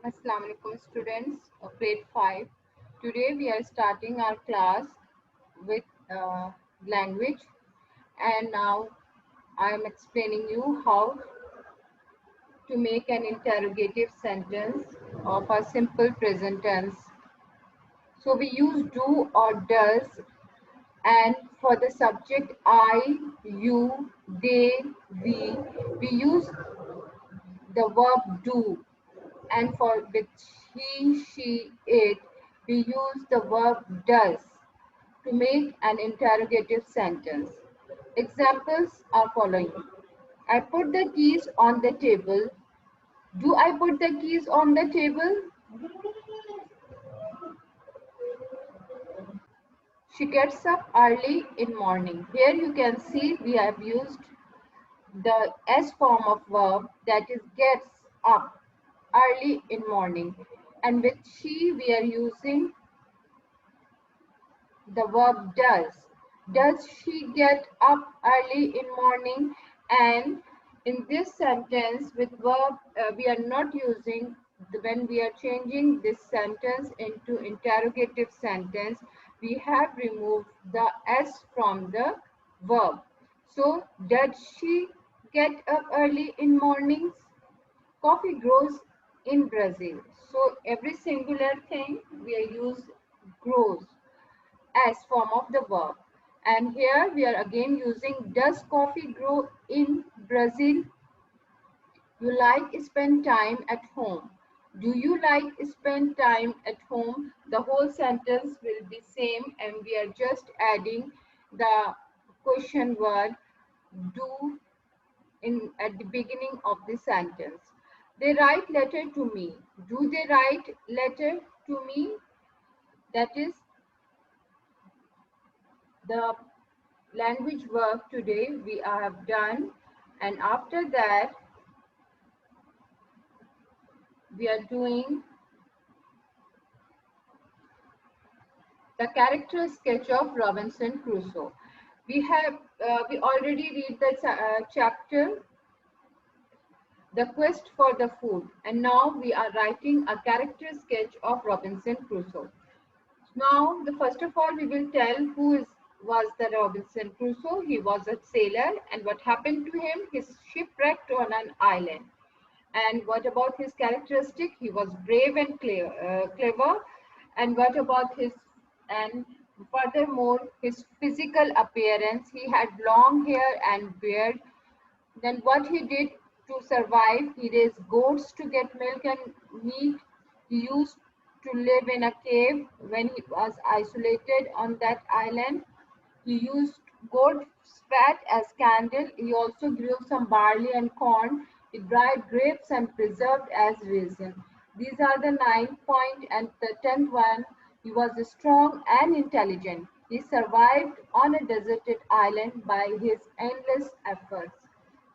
Assalamu alaikum students of grade 5. Today we are starting our class with language, and now I am explaining you how to make an interrogative sentence of a simple present tense. So we use do or does, and for the subject I, you, they, we use the verb do, and for which he, she, it, we use the verb does to make an interrogative sentence. Examples are following. I put the keys on the table. Do I put the keys on the table? She gets up early in morning. Here you can see we have used the S form of verb, that is gets up early in morning, and with she we are using the verb does. Does she get up early in morning? And in this sentence with verb, we are not using when we are changing this sentence into interrogative sentence, we have removed the S from the verb. So, does she get up early in mornings? Coffee grows in Brazil. So, every singular thing we are use grows as form of the verb. And here we are again using does coffee grow in Brazil? You like spend time at home. Do you like spend time at home? The whole sentence will be same, and we are just adding the question word do in at the beginning of the sentence. They write letter to me. Do they write letter to me? That is the language work today we have done, and after that we are doing the character sketch of Robinson Crusoe. We already read the chapter the quest for the food, and now we are writing a character sketch of Robinson Crusoe. Now, the first of all, we will tell was the Robinson Crusoe. He was a sailor, and what happened to him? His shipwrecked on an island. And what about his characteristic? He was brave and clever. And what about his, and furthermore, his physical appearance? He had long hair and beard. Then what he did to survive? He raised goats to get milk and meat. He used to live in a cave when he was isolated on that island. He used goat's fat as candle. He also grew some barley and corn. He dried grapes and preserved as resin. These are the 9 point, and the 10th one. He was strong and intelligent. He survived on a deserted island by his endless efforts.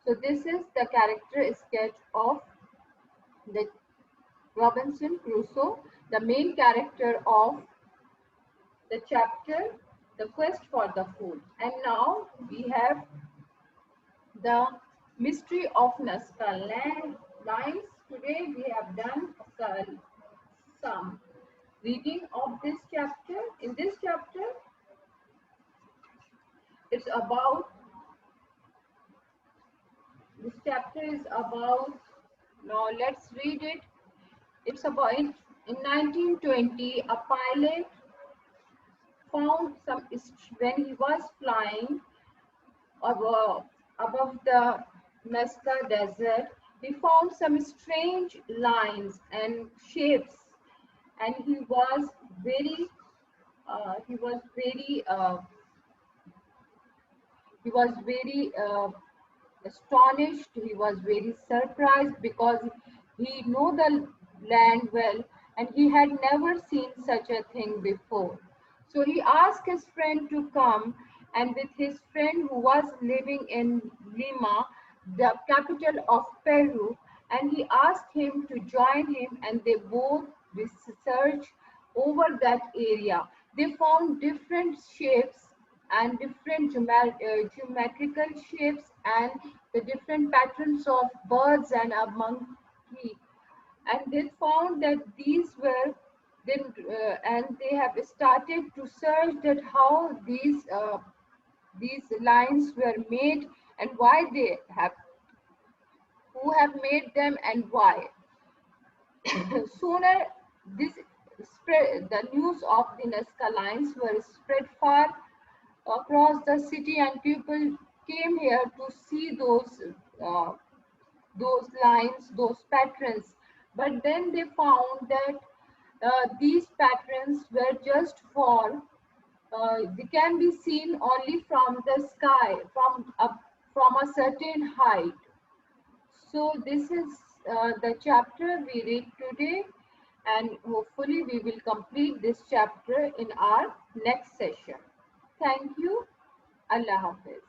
So this is the character sketch of the Robinson Crusoe, the main character of the chapter, The Quest for the Food. And now we have the mystery of Nazca lines. Today we have done some reading of this chapter. In this chapter, it's about, this chapter is about, now let's read it. It's about in 1920, a pilot found some, when he was flying above the Nazca Desert, he found some strange lines and shapes, and he was very he was very astonished. He was very surprised because he knew the land well, and he had never seen such a thing before. So he asked his friend to come, and with his friend who was living in Lima, the capital of Peru, and he asked him to join him, and they both researched over that area. They found different shapes and different geometrical shapes and the different patterns of birds and a monkey, and they found that these were then and they have started to search that how these lines were made and why they have, who have made them and why. Sooner this spread, the news of the Nazca lines were spread far across the city, and people came here to see uh, those lines, those patterns. But then they found that these patterns were just for they can be seen only from the sky, from a certain height. So this is the chapter we read today, and hopefully we will complete this chapter in our next session. Thank you. Allah Hafiz.